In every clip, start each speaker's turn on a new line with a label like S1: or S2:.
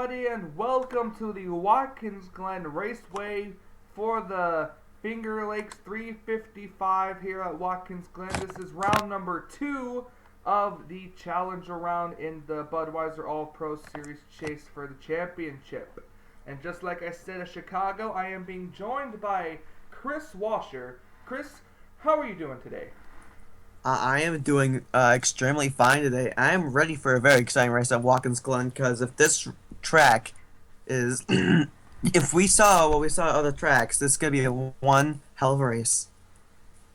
S1: everybody, and welcome to the Watkins Glen Raceway for the Finger Lakes 355 here at Watkins Glen. This is round number 2 of the Challenger round in the Budweiser All-Pro Series chase for the championship. And just like I said at Chicago, I am being joined by Kris Wascher. Kris, how are you doing today?
S2: I am doing extremely fine today. I am ready for a very exciting race at Watkins Glen because if this track is, if we saw what we saw at other tracks, this is gonna be one hell of a race.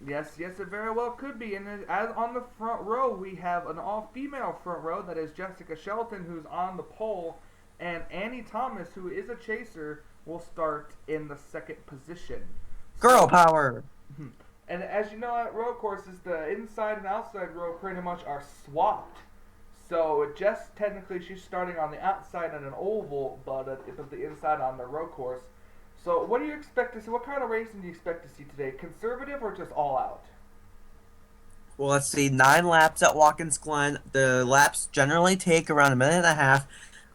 S1: Yes, it very well could be. And as on the front row, we have an all-female front row that is Jessica Shelton, who's on the pole, and Annie Thomas, who is a chaser, will start in the second position.
S2: Girl power!
S1: And as you know, at road courses, the inside and outside row pretty much are swapped. So Jess, technically, she's starting on the outside on an oval, but the inside on the road course. So what do you expect to see? What kind of racing do you expect to see today? Conservative or just all out?
S2: Well, let's see, 9 laps at Watkins Glen. The laps generally take around a minute and a half.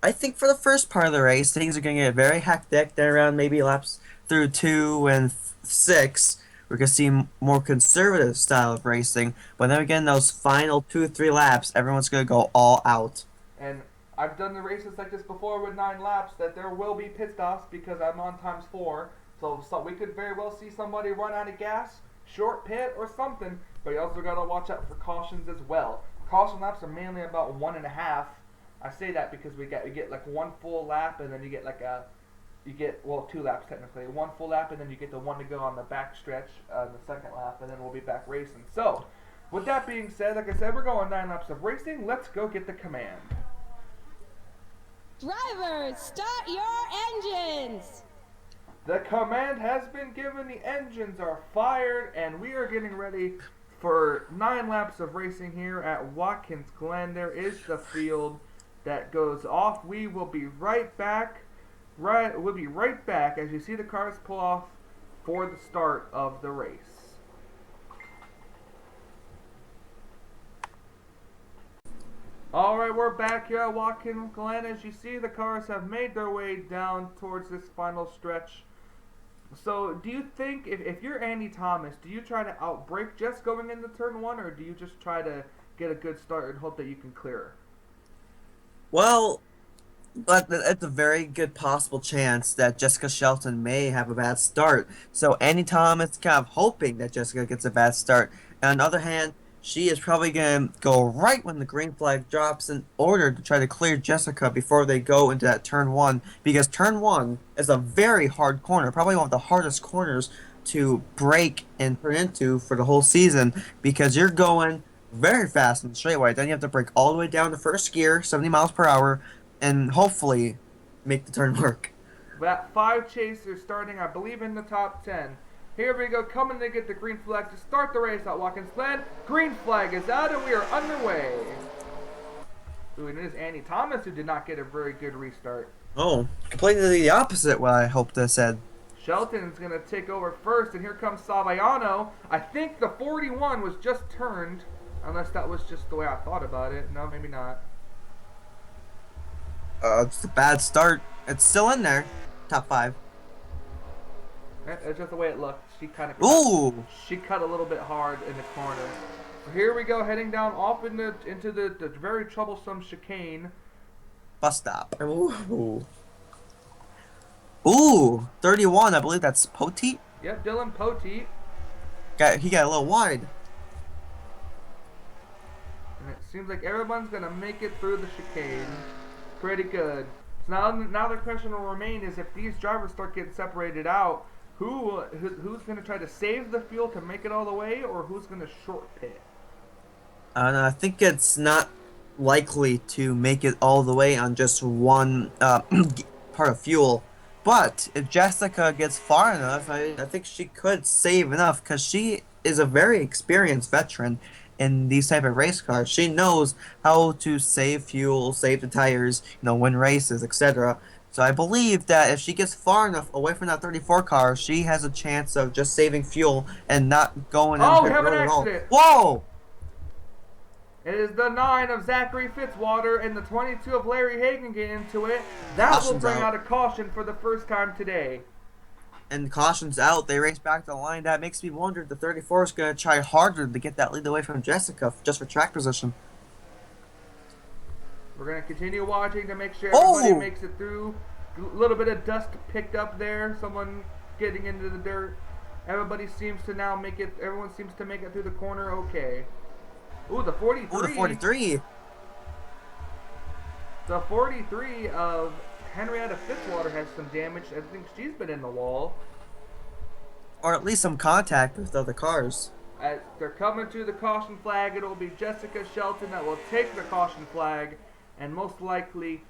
S2: I think for the first part of the race, things are going to get very hectic. Then around maybe laps through 2 and 6. We're going to see more conservative style of racing. But then again, those final 2-3 laps, everyone's going to go all out.
S1: And I've done the races like this before with 9 laps, that there will be pit stops because I'm on ×4. So we could very well see somebody run out of gas, short pit, or something. But you also got to watch out for cautions as well. Caution laps are mainly about 1.5. I say that because you get like 1 full lap, and then you get like well, 2 laps technically. 1 full lap, and then you get the 1 to go on the back stretch, the second lap, and then we'll be back racing. So, with that being said, like I said, we're going 9 laps of racing. Let's go get the command.
S3: Drivers, start your engines!
S1: The command has been given. The engines are fired, and we are getting ready for 9 laps of racing here at Watkins Glen. There is the field that goes off. We will be right back. We'll be right back as you see the cars pull off for the start of the race. Alright, we're back here at Watkins Glen. As you see, the cars have made their way down towards this final stretch. So, do you think, if you're Andy Thomas, do you try to outbrake Jess going into turn 1, or do you just try to get a good start and hope that you can clear her?
S2: Well, but it's a very good possible chance that Jessica Shelton may have a bad start. So Annie Thomas is kind of hoping that Jessica gets a bad start. And on the other hand, she is probably going to go right when the green flag drops in order to try to clear Jessica before they go into that turn 1. Because turn 1 is a very hard corner, probably one of the hardest corners to break and turn into for the whole season. Because you're going very fast in the straightaway. Then you have to break all the way down to first gear, 70 miles per hour, and hopefully make the turn work.
S1: We got 5 chasers starting, I believe, in the top 10. Here we go, coming to get the green flag to start the race at Watkins Glen. Green flag is out, and we are underway. Ooh, and it is Annie Thomas who did not get a very good restart.
S2: Oh, completely the opposite what I hoped I said.
S1: Shelton's going to take over first, and here comes Saviano. I think the 41 was just turned, unless that was just the way I thought about it. No, maybe not.
S2: It's a bad start. It's still in there. Top 5.
S1: It's just the way it looked. She kind of cut a little bit hard in the corner. So here we go, heading down off into the very troublesome chicane.
S2: Bus stop. Ooh. Ooh, 31. I believe that's Poteet.
S1: Yep, Dylan Poteet.
S2: He got a little wide.
S1: And it seems like everyone's gonna make it through the chicane. Pretty good. So now the question will remain is if these drivers start getting separated out, who's going to try to save the fuel to make it all the way, or who's going to short pit?
S2: I think it's not likely to make it all the way on just one part of fuel. But if Jessica gets far enough, I think she could save enough because she is a very experienced veteran in these type of race cars. She knows how to save fuel, save the tires, win races, etc. So I believe that if she gets far enough away from that 34 car, she has a chance of just saving fuel and not going into
S1: we have an
S2: at all.
S1: accident.
S2: Whoa!
S1: It is the 9 of Zachary Fitzwater and the 22 of Larry Hagan getting into it. That will
S2: Caution's
S1: bring
S2: out.
S1: out a caution for the first time today.
S2: And caution's out. They race back to the line. That makes me wonder if the 34 is going to try harder to get that lead away from Jessica just for track position.
S1: We're going to continue watching to make sure everybody
S2: Oh!
S1: makes it through. A little bit of dust picked up there. Someone getting into the dirt. Everybody seems to now make it. Everyone seems to make it through the corner okay. Ooh, the 43.
S2: Ooh, the 43.
S1: The 43 of Henrietta Fitzwater has some damage. I think she's been in the wall.
S2: Or at least some contact with other cars.
S1: As they're coming to the caution flag, it'll be Jessica Shelton that will take the caution flag, and most likely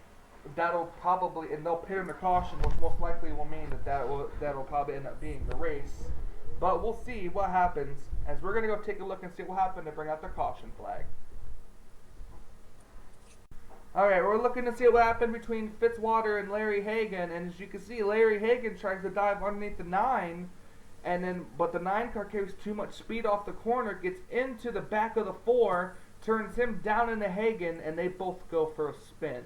S1: that'll probably, and they'll pit in the caution, which most likely will mean that'll probably end up being the race. But we'll see what happens, as we're gonna go take a look and see what happened to bring out the caution flag. Alright, we're looking to see what happened between Fitzwater and Larry Hagan, and as you can see, Larry Hagan tries to dive underneath the 9, but the 9 car carries too much speed off the corner, gets into the back of the 4, turns him down into Hagan, and they both go for a spin.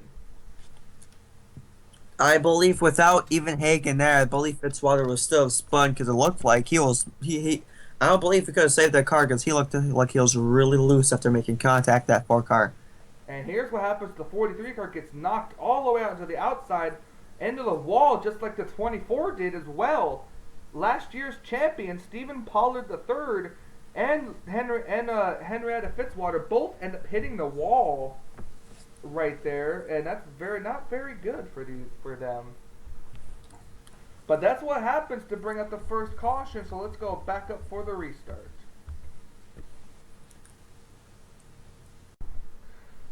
S2: I believe without even Hagan there, I believe Fitzwater was still spun because it looked like he was. I don't believe he could have saved that car because he looked like he was really loose after making contact that 4 car.
S1: And here's what happens. The 43 car gets knocked all the way out to the outside, into the wall, just like the 24 did as well. Last year's champion, Stephen Pollard III, and Henrietta Fitzwater both end up hitting the wall right there, and that's not very good for them. But that's what happens to bring up the first caution, so let's go back up for the restart.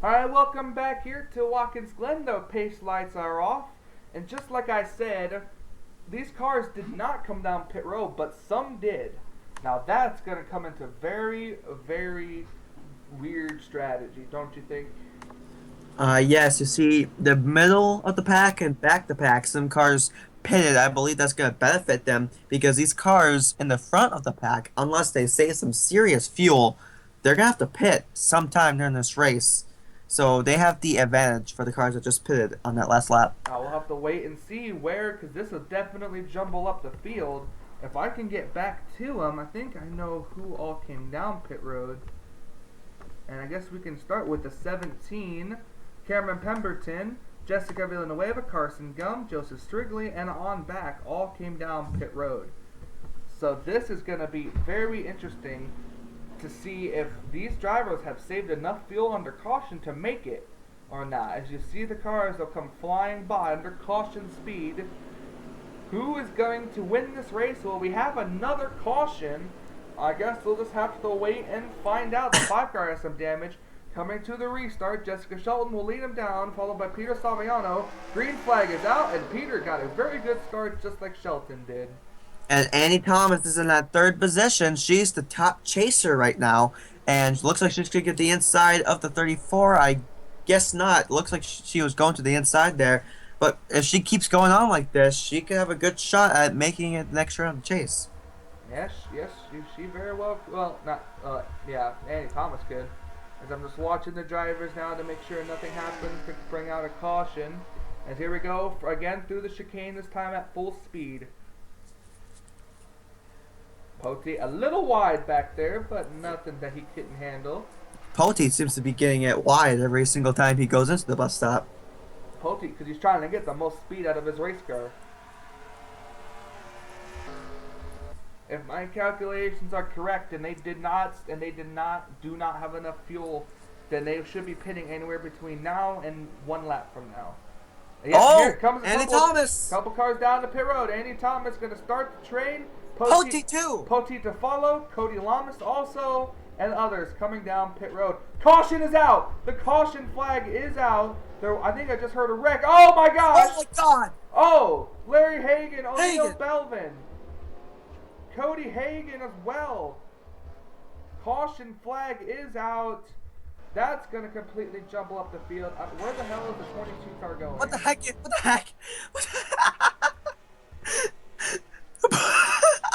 S1: Alright, welcome back here to Watkins Glen. The pace lights are off, and just like I said, these cars did not come down pit road, but some did. Now that's going to come into very, very weird strategy, don't you think?
S2: Yes, you see, the middle of the pack and back the pack, some cars pitted. I believe that's going to benefit them because these cars in the front of the pack, unless they save some serious fuel, they're going to have to pit sometime during this race. So they have the advantage for the cars that just pitted on that last lap.
S1: We'll have to wait and see because this will definitely jumble up the field. If I can get back to them, I think I know who all came down pit road. And I guess we can start with the 17. Cameron Pemberton, Jessica Villanueva, Carson Gum, Joseph Strigley, and on back all came down pit road. So this is going to be very interesting to see if these drivers have saved enough fuel under caution to make it or not. As you see the cars, they'll come flying by under caution speed. Who is going to win this race? Well, we have another caution. I guess we'll just have to wait and find out. The 5 car has some damage. Coming to the restart, Jessica Shelton will lead him down, followed by Peter Saviano. Green flag is out, and Peter got a very good start, just like Shelton did.
S2: And Annie Thomas is in that 3rd position. She's the top chaser right now, and looks like she's going to get the inside of the 34. I guess not. Looks like she was going to the inside there. But if she keeps going on like this, she could have a good shot at making it next round of chase.
S1: Yes, she very well, yeah, Annie Thomas could. As I'm just watching the drivers now to make sure nothing happens to bring out a caution. As here we go, again through the chicane, this time at full speed. Pote a little wide back there, but nothing that he couldn't handle.
S2: Pote seems to be getting it wide every single time he goes into the bus stop.
S1: Pote, because he's trying to get the most speed out of his race car. If my calculations are correct, and they do not have enough fuel, then they should be pitting anywhere between now and 1 lap from now. Yes, here comes
S2: Annie Thomas!
S1: Couple cars down the pit road. Annie Thomas going to start the train.
S2: Pote too!
S1: Pote to follow. Cody Lamas also. And others coming down pit road. Caution is out! The caution flag is out. I think I just heard a wreck. Oh my gosh!
S2: Oh my god!
S1: Oh! Larry Hagan, O'Neill
S2: Hagan.
S1: Belvin. Cody Hagan as well. Caution flag is out. That's going to completely jumble up the field. Where the hell is the 22 car going?
S2: What the heck? What the heck?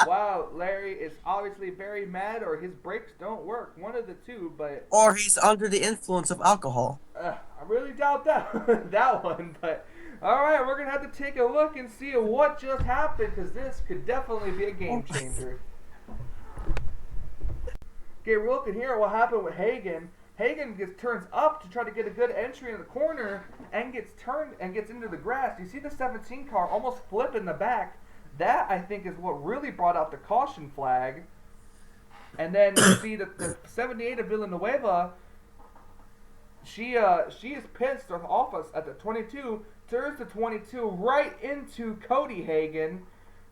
S1: Wow, Larry is obviously very mad, or his brakes don't work. One of the two, but
S2: Or he's under the influence of alcohol.
S1: I really doubt that that one. But all right, we're gonna have to take a look and see what just happened, because this could definitely be a game changer. Okay, we're looking here at what happened with Hagen. Hagen turns up to try to get a good entry in the corner and gets turned and gets into the grass. You see the 17 car almost flip in the back. That, I think, is what really brought out the caution flag. And then you see the 78 of Villanueva, she is pissed off us at the 22, turns the 22 right into Cody Hagen.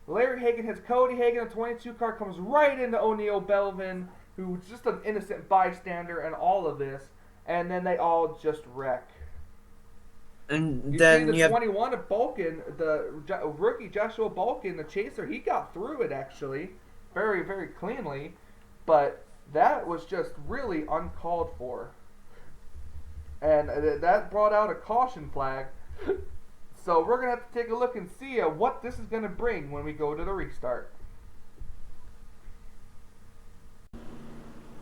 S1: Larry Hagen has Cody Hagen, the 22 car comes right into O'Neal Belvin, who's just an innocent bystander in all of this, and then they all just wreck.
S2: And
S1: You
S2: then
S1: see the
S2: you have
S1: 21 of Balkan, the rookie Joshua Balkan, the chaser, he got through it actually, very, very cleanly, but that was just really uncalled for. And that brought out a caution flag. So we're going to have to take a look and see what this is going to bring when we go to the restart.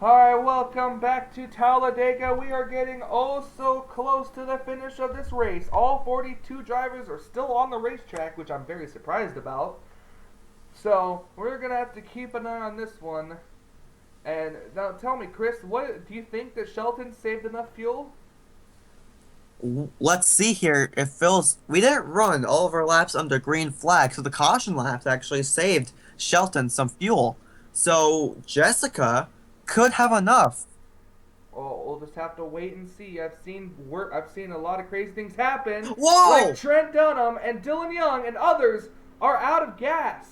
S1: Alright, welcome back to Talladega. We are getting oh so close to the finish of this race. All 42 drivers are still on the racetrack, which I'm very surprised about. So, we're going to have to keep an eye on this one. And now tell me, Kris, what do you think that Shelton saved enough fuel?
S2: let's see here. It feels we didn't run all of our laps under green flag, so the caution laps actually saved Shelton some fuel. So Jessica could have enough.
S1: Oh, we'll just have to wait and see. I've seen a lot of crazy things happen.
S2: Whoa!
S1: Like Trent Dunham and Dylan Young and others are out of gas.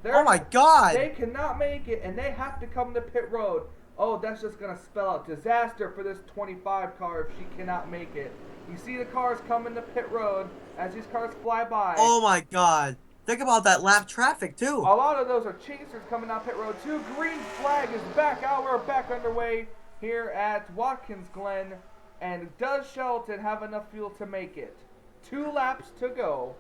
S2: Oh my God!
S1: They cannot make it, and they have to come to pit road. Oh, that's just going to spell out disaster for this 25 car if she cannot make it. You see the cars coming to pit road as these cars fly by.
S2: Oh my God! Think about that lap traffic too.
S1: A lot of those are chasers coming out pit road too. Green flag is back out. We're back underway here at Watkins, Glen. And does Shelton have enough fuel to make it? 2 laps to go.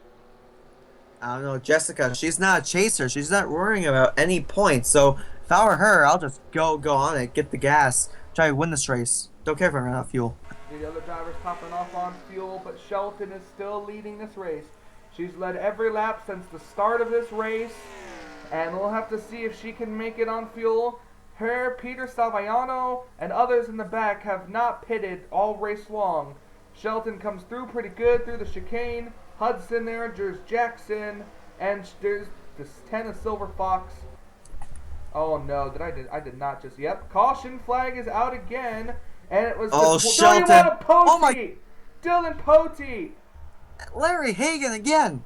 S2: I don't know, Jessica. She's not a chaser. She's not worrying about any points. So if I were her, I'll just go on it, get the gas, try to win this race. Don't care if I run out of fuel.
S1: The other drivers topping off on fuel, but Shelton is still leading this race. She's led every lap since the start of this race, and we'll have to see if she can make it on fuel. Her, Peter Saviano, and others in the back have not pitted all race long. Shelton comes through pretty good through the chicane. Hudson there, there's Jackson, and there's this 10 of Silver Fox. Oh no, I did not just, yep. Caution flag is out again, and it was
S2: Shelton. Oh my,
S1: Dylan Potey.
S2: Larry Hagen again.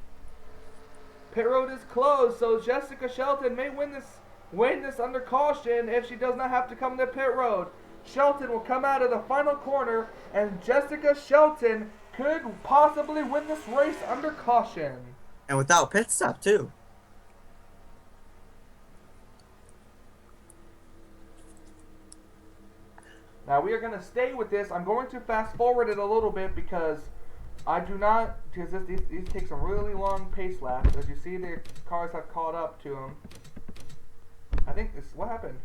S1: Pit road is closed, so Jessica Shelton may win this under caution if she does not have to come to pit road. Shelton will come out of the final corner, and Jessica Shelton could possibly win this race under caution.
S2: And without pit stop too.
S1: Now we are going to stay with this. I'm going to fast forward it a little bit because these take some really long pace laps. As you see, the cars have caught up to them. I think what happened?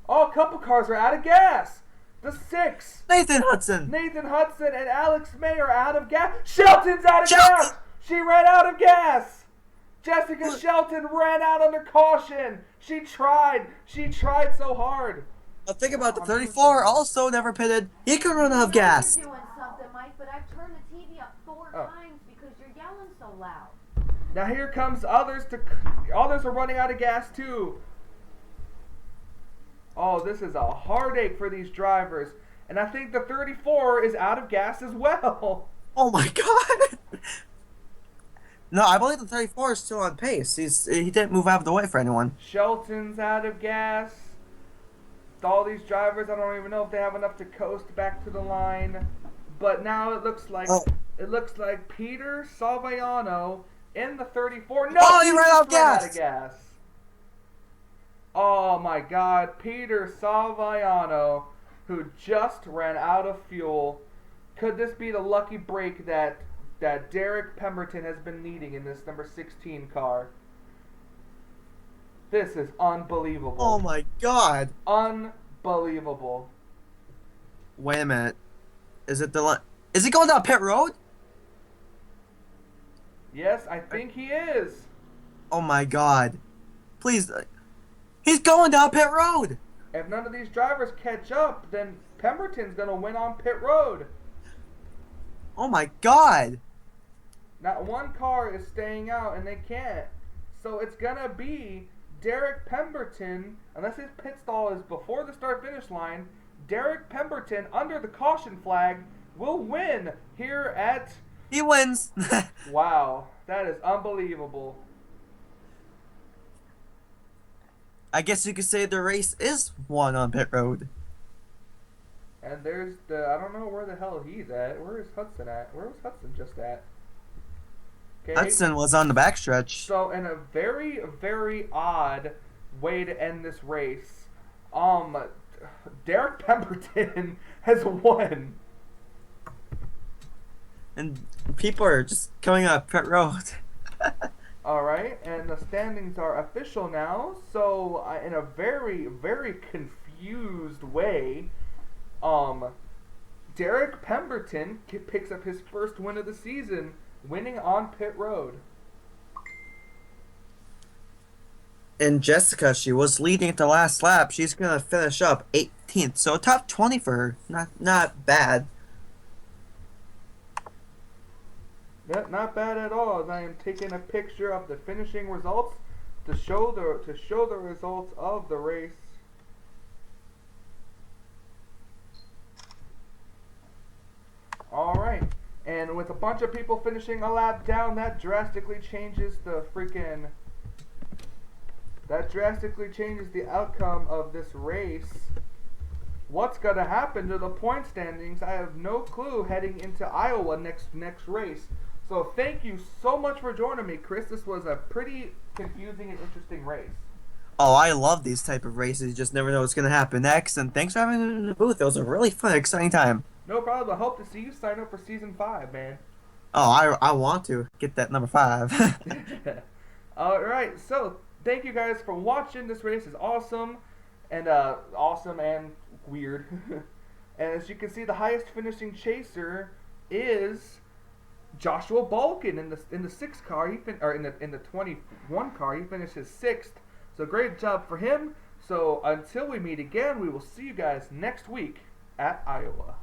S1: Oh, a couple cars are out of gas. The 6.
S2: Nathan Hudson
S1: and Alex May are out of gas. Shelton's out of gas. She ran out of gas. Jessica Shelton ran out under caution. She tried so hard.
S2: But think about the 34 also never pitted. He could run out of gas.
S4: You're doing something, Mike, but I've turned the TV up 4 times because you're yelling so loud.
S1: Now here comes others are running out of gas too. Oh, this is a heartache for these drivers. And I think the 34 is out of gas as well.
S2: Oh my God. No, I believe the 34 is still on pace. He didn't move out of the way for anyone.
S1: Shelton's out of gas. All these drivers, I don't even know if they have enough to coast back to the line. But now it looks like Peter Saviano in the 34. No,
S2: he ran out of gas.
S1: Oh my God, Peter Saviano, who just ran out of fuel. Could this be the lucky break that Derek Pemberton has been needing in this number 16 car? This is unbelievable.
S2: Oh my god.
S1: Unbelievable.
S2: Wait a minute. Is it the line? Is he going down pit road?
S1: Yes, I think he is.
S2: Oh my god. Please. He's going down pit road.
S1: If none of these drivers catch up, then Pemberton's going to win on pit road.
S2: Oh my god.
S1: Not one car is staying out, and they can't. So it's going to be Derek Pemberton, unless his pit stall is before the start-finish line, Derek Pemberton, under the caution flag, will win here at...
S2: He wins.
S1: Wow, that is unbelievable.
S2: I guess you could say the race is won on pit road.
S1: And there's the... I don't know where the hell he's at. Where is Hudson at? Where was Hudson just at? Okay.
S2: Hudson was on the backstretch.
S1: So, in a very, very odd way to end this race, Derek Pemberton has won.
S2: And people are just coming up pit road.
S1: Alright, and the standings are official now. So, in a very, very confused way, Derek Pemberton picks up his first win of the season, winning on pit road.
S2: And Jessica, she was leading at the last lap. She's gonna finish up 18th, so top 20 for her. Not bad.
S1: Yeah, not bad at all. As I am taking a picture of the finishing results to show the results of the race. All right, and with a bunch of people finishing a lap down, that drastically changes the outcome of this race. What's gonna happen to the point standings? I have no clue heading into Iowa next race. So thank you so much for joining me, Kris. This was a pretty confusing and interesting race.
S2: Oh, I love these type of races. You just never know what's gonna happen next. And thanks for having me in the booth. It was a really fun, exciting time.
S1: No problem. I hope to see you sign up for season 5, man.
S2: Oh, I want to get that number 5.
S1: All right. So thank you guys for watching. This race is awesome and weird. And as you can see, the highest finishing chaser is Joshua Balkin in the 6th car. In the 21 car, he finishes 6th. So great job for him. So until we meet again, we will see you guys next week at Iowa.